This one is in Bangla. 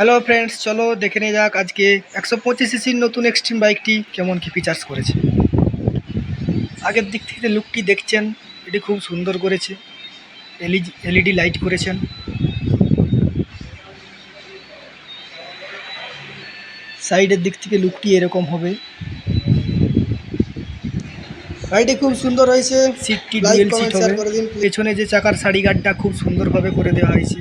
হ্যালো ফ্রেন্ডস, চলো দেখে নিয়ে যাক আজকে 125 সিসির নতুন এক্সট্রিম বাইকটি কেমন কি ফিচার্স করেছে। আগের দিক থেকে লুকটি দেখছেন, এটি খুব সুন্দর করেছে। এলইডি লাইট করেছেন। সাইডের দিক থেকে লুকটি এরকম হবে। গাড়িটি খুব সুন্দর হয়েছে। সিটটি ডুয়েল সিট হবে। পেছনে যে চাকার সারি গার্ডটা খুব সুন্দরভাবে করে দেওয়া হয়েছে।